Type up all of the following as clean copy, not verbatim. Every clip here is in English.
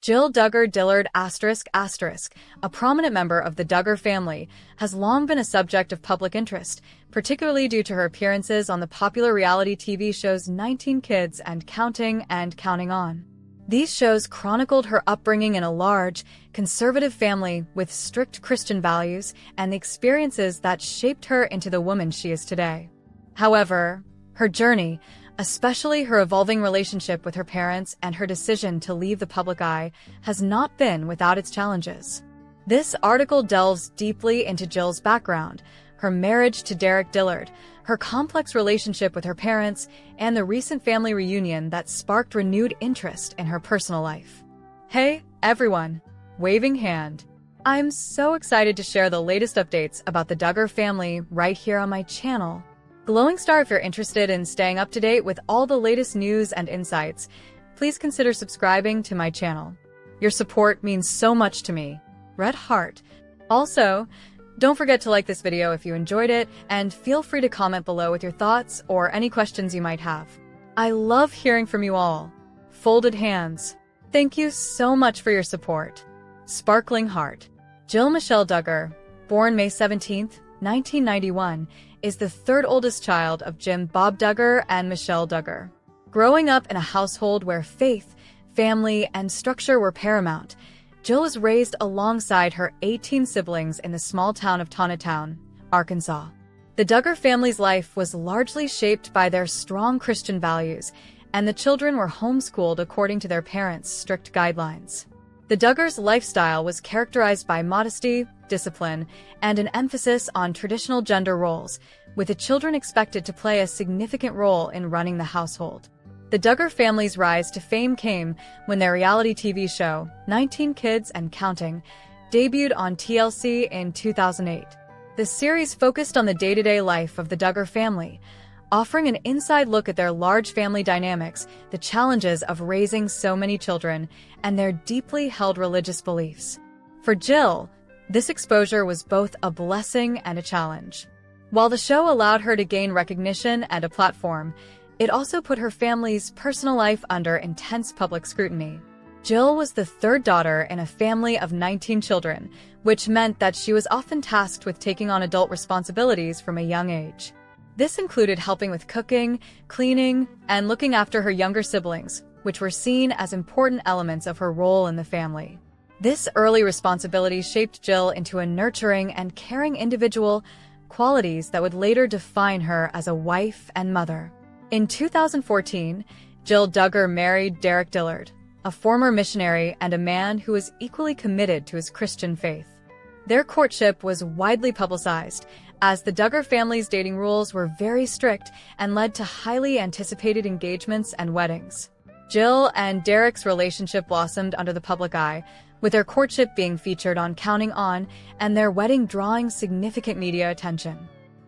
Jill Duggar Dillard a prominent member of the Duggar family, has long been a subject of public interest, particularly due to her appearances on the popular reality TV shows 19 Kids and Counting On. These shows chronicled her upbringing in a large, conservative family with strict Christian values and the experiences that shaped her into the woman she is today. However, her journey, especially her evolving relationship with her parents and her decision to leave the public eye, has not been without its challenges. This article delves deeply into Jill's background, her marriage to Derick Dillard, her complex relationship with her parents, and the recent family reunion that sparked renewed interest in her personal life. Hey, everyone! Waving hand. I'm so excited to share the latest updates about the Duggar family right here on my channel. Glowing star if you're interested in staying up to date with all the latest news and insights, please consider subscribing to my channel. Your support means so much to me. Red heart. Also, don't forget to like this video if you enjoyed it, and feel free to comment below with your thoughts or any questions you might have. I love hearing from you all. Folded hands. Thank you so much for your support. Sparkling heart. Jill Michelle Duggar, born May 17, 1991, is the third oldest child of Jim Bob Duggar and Michelle Duggar. Growing up in a household where faith, family, and structure were paramount, Jill was raised alongside her 18 siblings in the small town of Tanatown, Arkansas. The Duggar family's life was largely shaped by their strong Christian values, and the children were homeschooled according to their parents' strict guidelines. The Duggars' lifestyle was characterized by modesty, discipline, and an emphasis on traditional gender roles, with the children expected to play a significant role in running the household. The Duggar family's rise to fame came when their reality TV show, 19 Kids and Counting, debuted on TLC in 2008. The series focused on the day-to-day life of the Duggar family, offering an inside look at their large family dynamics, the challenges of raising so many children, and their deeply held religious beliefs. For Jill, this exposure was both a blessing and a challenge. While the show allowed her to gain recognition and a platform, it also put her family's personal life under intense public scrutiny. Jill was the third daughter in a family of 19 children, which meant that she was often tasked with taking on adult responsibilities from a young age. This included helping with cooking, cleaning, and looking after her younger siblings, which were seen as important elements of her role in the family. This early responsibility shaped Jill into a nurturing and caring individual, qualities that would later define her as a wife and mother. In 2014, Jill Duggar married Derick Dillard, a former missionary and a man who was equally committed to his Christian faith. Their courtship was widely publicized, as the Duggar family's dating rules were very strict and led to highly anticipated engagements and weddings. Jill and Derick's relationship blossomed under the public eye, with their courtship being featured on Counting On and their wedding drawing significant media attention.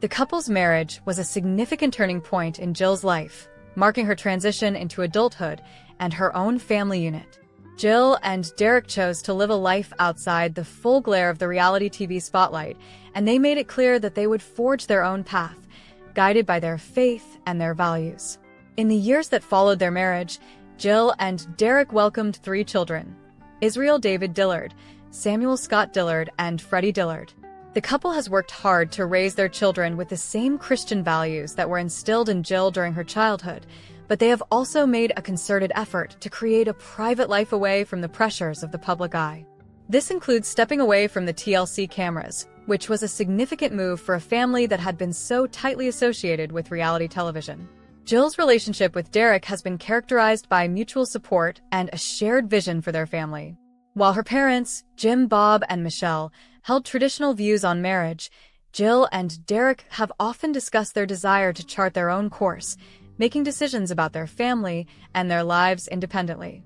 The couple's marriage was a significant turning point in Jill's life, marking her transition into adulthood and her own family unit. Jill and Derick chose to live a life outside the full glare of the reality TV spotlight, and they made it clear that they would forge their own path, guided by their faith and their values. In the years that followed their marriage, Jill and Derick welcomed 3 children: Israel David Dillard, Samuel Scott Dillard, and Freddie Dillard. The couple has worked hard to raise their children with the same Christian values that were instilled in Jill during her childhood, but they have also made a concerted effort to create a private life away from the pressures of the public eye. This includes stepping away from the TLC cameras, which was a significant move for a family that had been so tightly associated with reality television. Jill's relationship with Derick has been characterized by mutual support and a shared vision for their family. While her parents, Jim, Bob, and Michelle, held traditional views on marriage, Jill and Derick have often discussed their desire to chart their own course, making decisions about their family and their lives independently.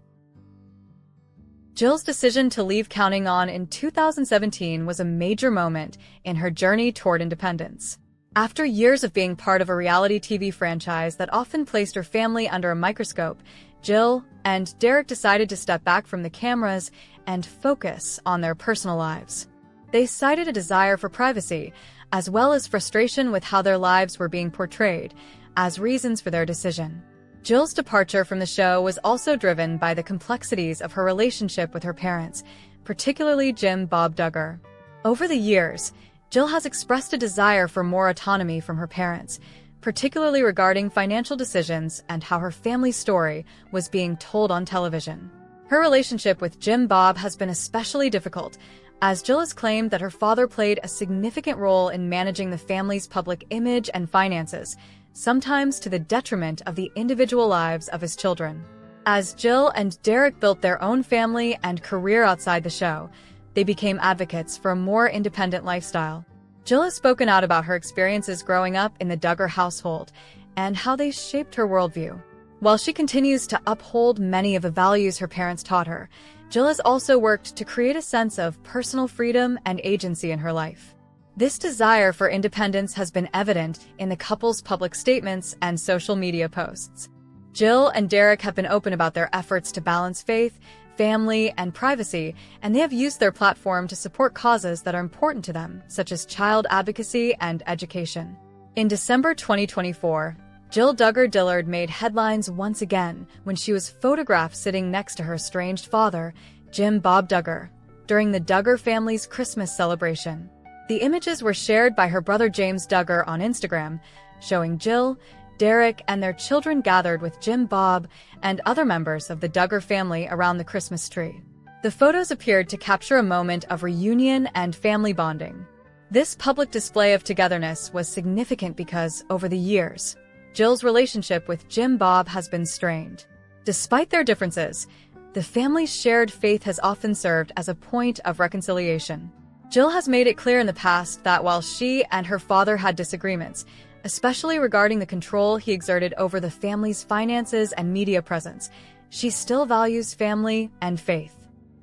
Jill's decision to leave Counting On in 2017 was a major moment in her journey toward independence. After years of being part of a reality TV franchise that often placed her family under a microscope, Jill and Derick decided to step back from the cameras and focus on their personal lives. They cited a desire for privacy, as well as frustration with how their lives were being portrayed, as reasons for their decision. Jill's departure from the show was also driven by the complexities of her relationship with her parents, particularly Jim Bob Duggar. Over the years, Jill has expressed a desire for more autonomy from her parents, particularly regarding financial decisions and how her family story was being told on television. Her relationship with Jim Bob has been especially difficult, as Jill has claimed that her father played a significant role in managing the family's public image and finances, sometimes to the detriment of the individual lives of his children. As Jill and Derick built their own family and career outside the show, they became advocates for a more independent lifestyle. Jill has spoken out about her experiences growing up in the Duggar household and how they shaped her worldview. While she continues to uphold many of the values her parents taught her, Jill has also worked to create a sense of personal freedom and agency in her life. This desire for independence has been evident in the couple's public statements and social media posts. Jill and Derick have been open about their efforts to balance faith, family, and privacy, and they have used their platform to support causes that are important to them, such as child advocacy and education. In December 2024, Jill Duggar Dillard made headlines once again when she was photographed sitting next to her estranged father, Jim Bob Duggar, during the Duggar family's Christmas celebration. The images were shared by her brother James Duggar on Instagram, showing Jill, Derick, and their children gathered with Jim Bob and other members of the Duggar family around the Christmas tree. The photos appeared to capture a moment of reunion and family bonding. This public display of togetherness was significant because, over the years, Jill's relationship with Jim Bob has been strained. Despite their differences, the family's shared faith has often served as a point of reconciliation. Jill has made it clear in the past that while she and her father had disagreements, especially regarding the control he exerted over the family's finances and media presence, she still values family and faith.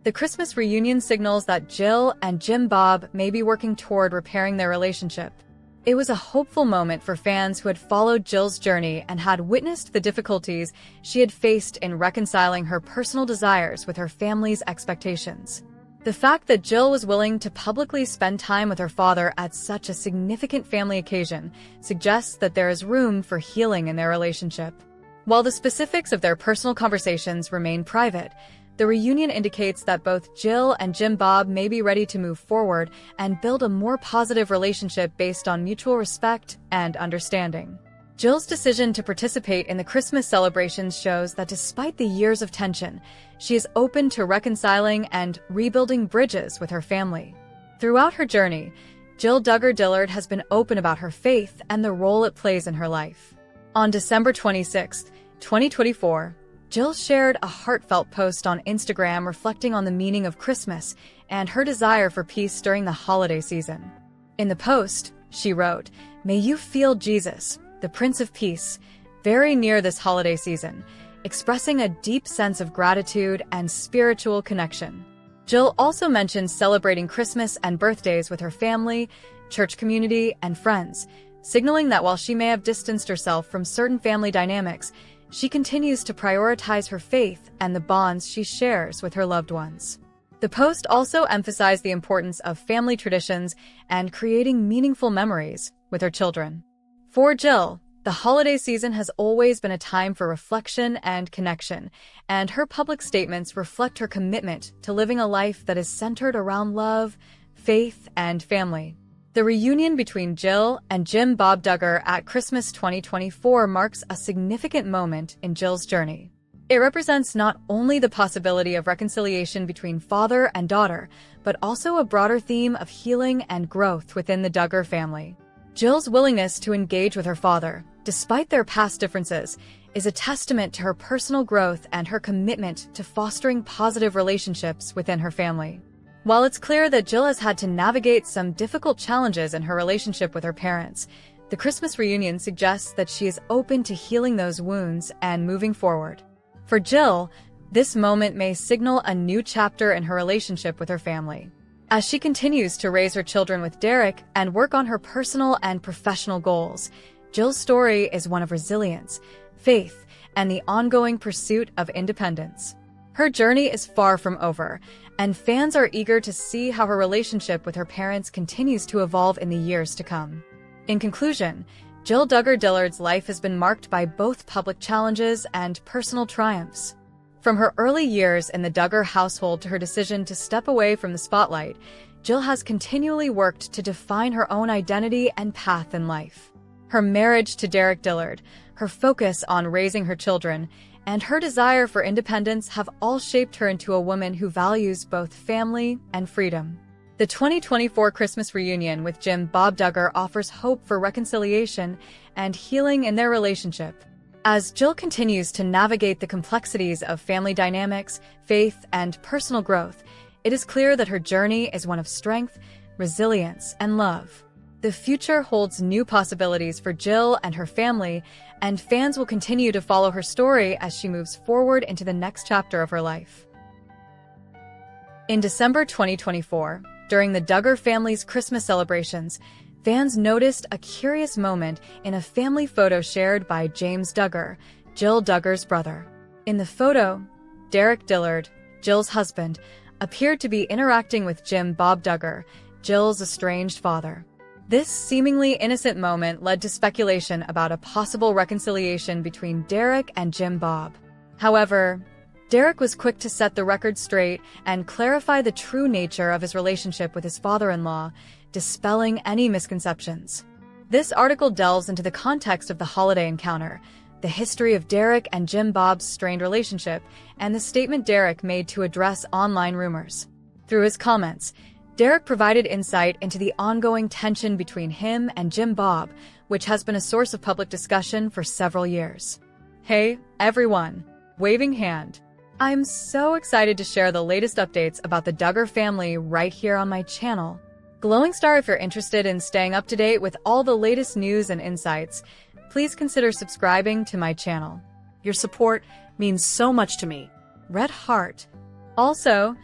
The Christmas reunion signals that Jill and Jim Bob may be working toward repairing their relationship. It was a hopeful moment for fans who had followed Jill's journey and had witnessed the difficulties she had faced in reconciling her personal desires with her family's expectations. The fact that Jill was willing to publicly spend time with her father at such a significant family occasion suggests that there is room for healing in their relationship. While the specifics of their personal conversations remain private, the reunion indicates that both Jill and Jim Bob may be ready to move forward and build a more positive relationship based on mutual respect and understanding. Jill's decision to participate in the Christmas celebrations shows that despite the years of tension, she is open to reconciling and rebuilding bridges with her family. Throughout her journey, Jill Duggar Dillard has been open about her faith and the role it plays in her life. On December 26, 2024, Jill shared a heartfelt post on Instagram reflecting on the meaning of Christmas and her desire for peace during the holiday season. In the post, she wrote, "May you feel Jesus, the Prince of Peace, very near this holiday season, expressing a deep sense of gratitude and spiritual connection." Jill also mentioned celebrating Christmas and birthdays with her family, church community, and friends, signaling that while she may have distanced herself from certain family dynamics, she continues to prioritize her faith and the bonds she shares with her loved ones. The post also emphasized the importance of family traditions and creating meaningful memories with her children. For Jill, the holiday season has always been a time for reflection and connection, and her public statements reflect her commitment to living a life that is centered around love, faith, and family. The reunion between Jill and Jim Bob Duggar at Christmas 2024 marks a significant moment in Jill's journey. It represents not only the possibility of reconciliation between father and daughter, but also a broader theme of healing and growth within the Duggar family. Jill's willingness to engage with her father, despite their past differences, is a testament to her personal growth and her commitment to fostering positive relationships within her family. While it's clear that Jill has had to navigate some difficult challenges in her relationship with her parents, the Christmas reunion suggests that she is open to healing those wounds and moving forward. For Jill, this moment may signal a new chapter in her relationship with her family. As she continues to raise her children with Derick and work on her personal and professional goals, Jill's story is one of resilience, faith, and the ongoing pursuit of independence. Her journey is far from over, and fans are eager to see how her relationship with her parents continues to evolve in the years to come. In conclusion, Jill Duggar Dillard's life has been marked by both public challenges and personal triumphs. From her early years in the Duggar household to her decision to step away from the spotlight, Jill has continually worked to define her own identity and path in life. Her marriage to Derick Dillard, her focus on raising her children, and her desire for independence have all shaped her into a woman who values both family and freedom. The 2024 Christmas reunion with Jim Bob Duggar offers hope for reconciliation and healing in their relationship. As Jill continues to navigate the complexities of family dynamics, faith, and personal growth, it is clear that her journey is one of strength, resilience, and love. The future holds new possibilities for Jill and her family, and fans will continue to follow her story as she moves forward into the next chapter of her life. In December 2024, during the Duggar family's Christmas celebrations, fans noticed a curious moment in a family photo shared by James Duggar, Jill Duggar's brother. In the photo, Derick Dillard, Jill's husband, appeared to be interacting with Jim Bob Duggar, Jill's estranged father. This seemingly innocent moment led to speculation about a possible reconciliation between Derick and Jim Bob. However, Derick was quick to set the record straight and clarify the true nature of his relationship with his father-in-law, dispelling any misconceptions. This article delves into the context of the holiday encounter, the history of Derick and Jim Bob's strained relationship, and the statement Derick made to address online rumors. Through his comments, Derick provided insight into the ongoing tension between him and Jim Bob, which has been a source of public discussion for several years. Hey, everyone! Waving hand. I'm so excited to share the latest updates about the Duggar family right here on my channel. Glowing star if you're interested in staying up to date with all the latest news and insights, please consider subscribing to my channel. Your support means so much to me. Red heart. Also,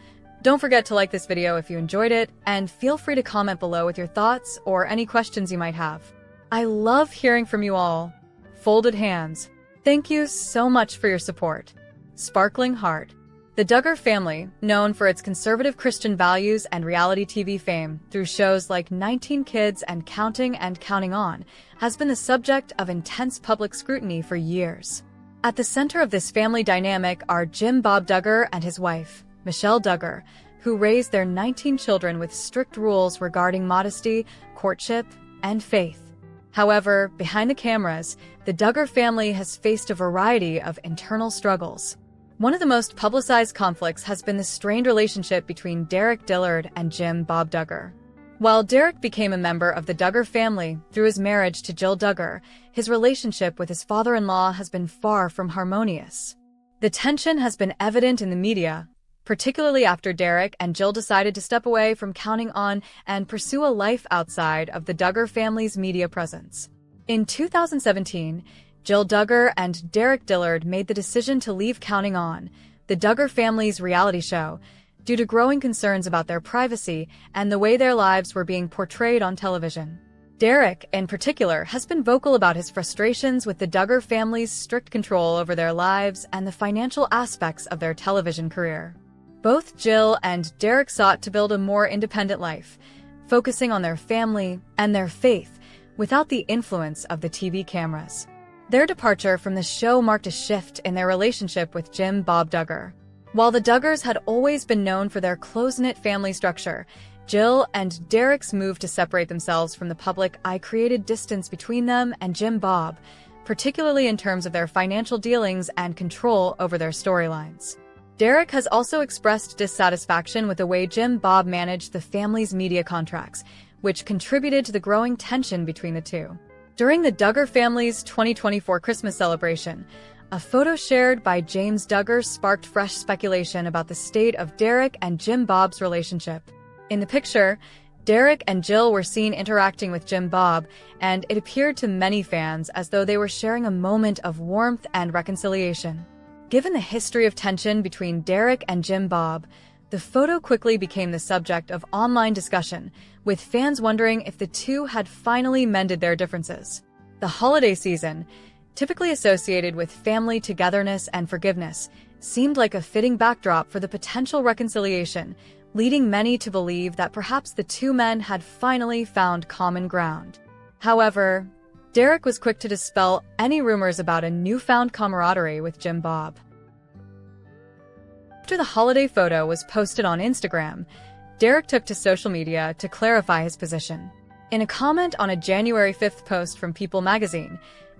don't forget to like this video if you enjoyed it, and feel free to comment below with your thoughts or any questions you might have. I love hearing from you all. Folded hands. Thank you so much for your support. Sparkling heart. The Duggar family, known for its conservative Christian values and reality TV fame through shows like 19 Kids and Counting On, has been the subject of intense public scrutiny for years. At the center of this family dynamic are Jim Bob Duggar and his wife, Michelle Duggar, who raised their 19 children with strict rules regarding modesty, courtship, and faith. However, behind the cameras, the Duggar family has faced a variety of internal struggles. One of the most publicized conflicts has been the strained relationship between Derick Dillard and Jim Bob Duggar. While Derick became a member of the Duggar family through his marriage to Jill Duggar, his relationship with his father-in-law has been far from harmonious. The tension has been evident in the media, particularly after Derick and Jill decided to step away from Counting On and pursue a life outside of the Duggar family's media presence. In 2017, Jill Duggar and Derick Dillard made the decision to leave Counting On, the Duggar family's reality show, due to growing concerns about their privacy and the way their lives were being portrayed on television. Derick, in particular, has been vocal about his frustrations with the Duggar family's strict control over their lives and the financial aspects of their television career. Both Jill and Derick sought to build a more independent life, focusing on their family and their faith without the influence of the TV cameras. Their departure from the show marked a shift in their relationship with Jim Bob Duggar. While the Duggars had always been known for their close-knit family structure, Jill and Derick's move to separate themselves from the public eye created distance between them and Jim Bob, particularly in terms of their financial dealings and control over their storylines. Derick has also expressed dissatisfaction with the way Jim Bob managed the family's media contracts, which contributed to the growing tension between the two. During the Duggar family's 2024 Christmas celebration, a photo shared by James Duggar sparked fresh speculation about the state of Derick and Jim Bob's relationship. In the picture, Derick and Jill were seen interacting with Jim Bob, and it appeared to many fans as though they were sharing a moment of warmth and reconciliation. Given the history of tension between Derick and Jim Bob, the photo quickly became the subject of online discussion, with fans wondering if the two had finally mended their differences. The holiday season, typically associated with family togetherness and forgiveness, seemed like a fitting backdrop for the potential reconciliation, leading many to believe that perhaps the two men had finally found common ground. However, Derick was quick to dispel any rumors about a newfound camaraderie with Jim Bob. After the holiday photo was posted on Instagram, Derick took to social media to clarify his position. In a comment on a January 5th post from People magazine,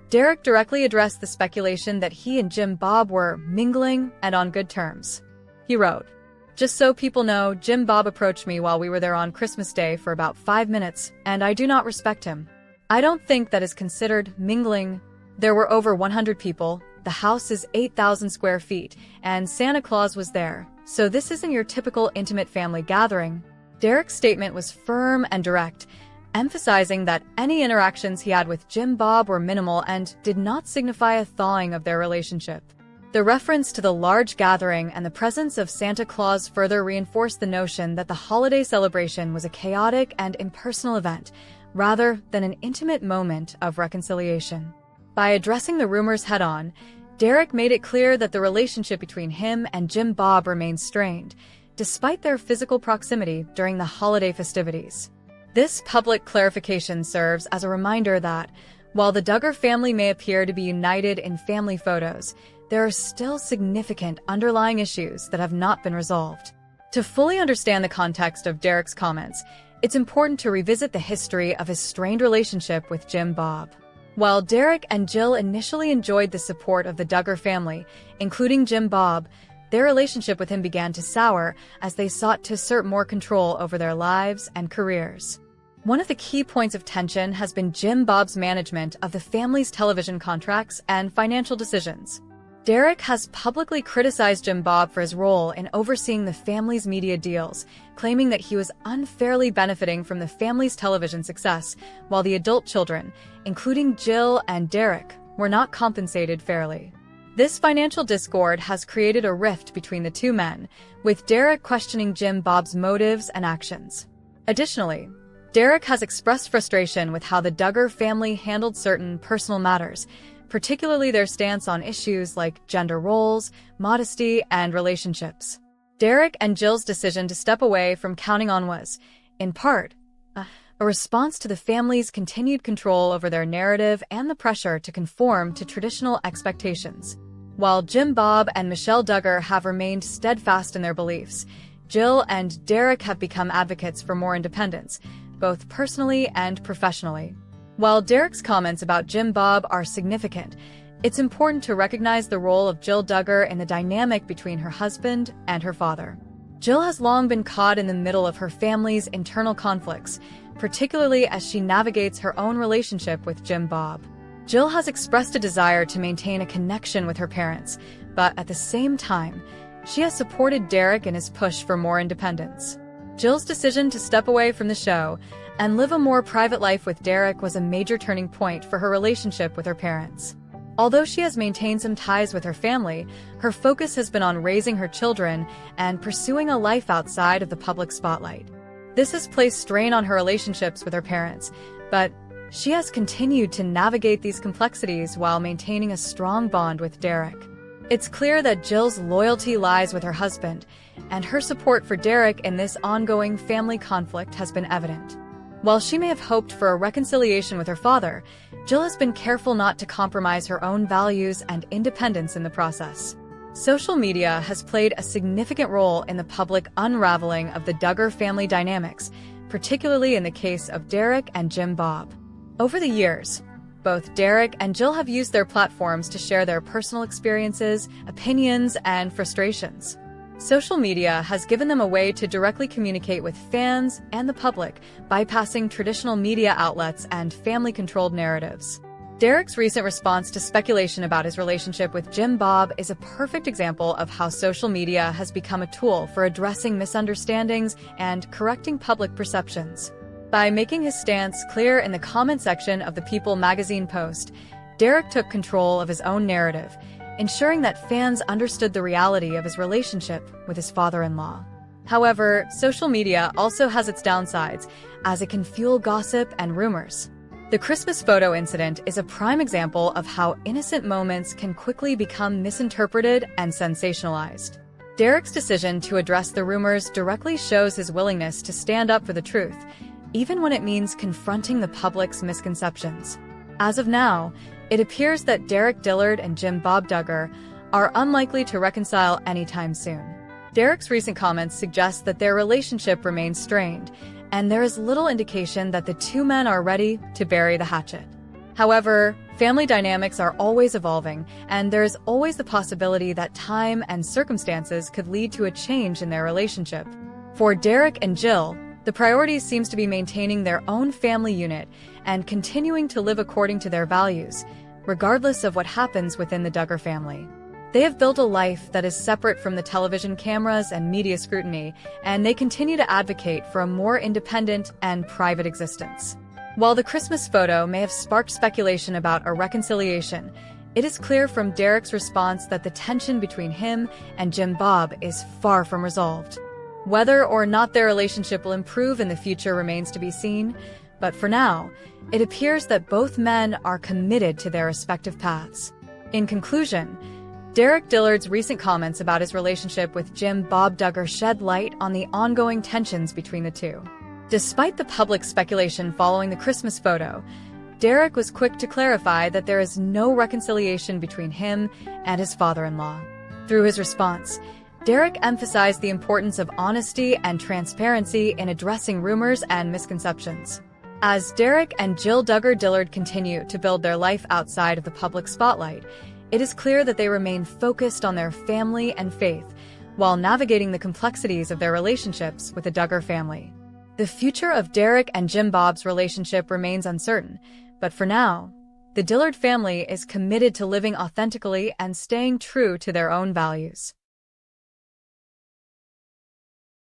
Derick directly addressed the speculation that he and Jim Bob were mingling and on good terms. He wrote, "Just so people know, Jim Bob approached me while we were there on Christmas Day for about 5 minutes, and I do not respect him. I don't think that is considered mingling. There were over 100 people, the house is 8,000 square feet, and Santa Claus was there, so this isn't your typical intimate family gathering." Derick's statement was firm and direct, emphasizing that any interactions he had with Jim Bob were minimal and did not signify a thawing of their relationship. The reference to the large gathering and the presence of Santa Claus further reinforced the notion that the holiday celebration was a chaotic and impersonal event, rather than an intimate moment of reconciliation. By addressing the rumors head-on, Derick made it clear that the relationship between him and Jim Bob remained strained, despite their physical proximity during the holiday festivities. This public clarification serves as a reminder that, while the Duggar family may appear to be united in family photos, there are still significant underlying issues that have not been resolved. To fully understand the context of Derick's comments, it's important to revisit the history of his strained relationship with Jim Bob. While Derick and Jill initially enjoyed the support of the Duggar family, including Jim Bob, their relationship with him began to sour as they sought to assert more control over their lives and careers. One of the key points of tension has been Jim Bob's management of the family's television contracts and financial decisions. Derick has publicly criticized Jim Bob for his role in overseeing the family's media deals, claiming that he was unfairly benefiting from the family's television success, while the adult children, including Jill and Derick, were not compensated fairly. This financial discord has created a rift between the two men, with Derick questioning Jim Bob's motives and actions. Additionally, Derick has expressed frustration with how the Duggar family handled certain personal matters, particularly their stance on issues like gender roles, modesty, and relationships. Derick and Jill's decision to step away from Counting On was, in part, a response to the family's continued control over their narrative and the pressure to conform to traditional expectations. While Jim Bob and Michelle Duggar have remained steadfast in their beliefs, Jill and Derick have become advocates for more independence, both personally and professionally. While Derick's comments about Jim Bob are significant, it's important to recognize the role of Jill Duggar in the dynamic between her husband and her father. Jill has long been caught in the middle of her family's internal conflicts, particularly as she navigates her own relationship with Jim Bob. Jill has expressed a desire to maintain a connection with her parents, but at the same time, she has supported Derick in his push for more independence. Jill's decision to step away from the show and live a more private life with Derick was a major turning point for her relationship with her parents. Although she has maintained some ties with her family, her focus has been on raising her children and pursuing a life outside of the public spotlight. This has placed strain on her relationships with her parents, but she has continued to navigate these complexities while maintaining a strong bond with Derick. It's clear that Jill's loyalty lies with her husband, and her support for Derick in this ongoing family conflict has been evident. While she may have hoped for a reconciliation with her father, Jill has been careful not to compromise her own values and independence in the process. Social media has played a significant role in the public unraveling of the Duggar family dynamics, particularly in the case of Derick and Jim Bob. Over the years, both Derick and Jill have used their platforms to share their personal experiences, opinions, and frustrations. Social media has given them a way to directly communicate with fans and the public, bypassing traditional media outlets and family-controlled narratives. Derick's recent response to speculation about his relationship with Jim Bob is a perfect example of how social media has become a tool for addressing misunderstandings and correcting public perceptions. By making his stance clear in the comment section of the People magazine post, Derick took control of his own narrative, ensuring that fans understood the reality of his relationship with his father-in-law. However, social media also has its downsides, as it can fuel gossip and rumors. The Christmas photo incident is a prime example of how innocent moments can quickly become misinterpreted and sensationalized. Derick's decision to address the rumors directly shows his willingness to stand up for the truth, even when it means confronting the public's misconceptions. As of now, it appears that Derick Dillard and Jim Bob Duggar are unlikely to reconcile anytime soon. Derick's recent comments suggest that their relationship remains strained, and there is little indication that the two men are ready to bury the hatchet. However, family dynamics are always evolving, and there is always the possibility that time and circumstances could lead to a change in their relationship. For Derick and Jill, the priority seems to be maintaining their own family unit and continuing to live according to their values, regardless of what happens within the Duggar family. They have built a life that is separate from the television cameras and media scrutiny, and they continue to advocate for a more independent and private existence. While the Christmas photo may have sparked speculation about a reconciliation, it is clear from Derick's response that the tension between him and Jim Bob is far from resolved. Whether or not their relationship will improve in the future remains to be seen, but for now, it appears that both men are committed to their respective paths. In conclusion, Derick Dillard's recent comments about his relationship with Jim Bob Duggar shed light on the ongoing tensions between the two. Despite the public speculation following the Christmas photo, Derick was quick to clarify that there is no reconciliation between him and his father-in-law. Through his response, Derick emphasized the importance of honesty and transparency in addressing rumors and misconceptions. As Derick and Jill Duggar Dillard continue to build their life outside of the public spotlight, it is clear that they remain focused on their family and faith while navigating the complexities of their relationships with the Duggar family. The future of Derick and Jim Bob's relationship remains uncertain, but for now, the Dillard family is committed to living authentically and staying true to their own values.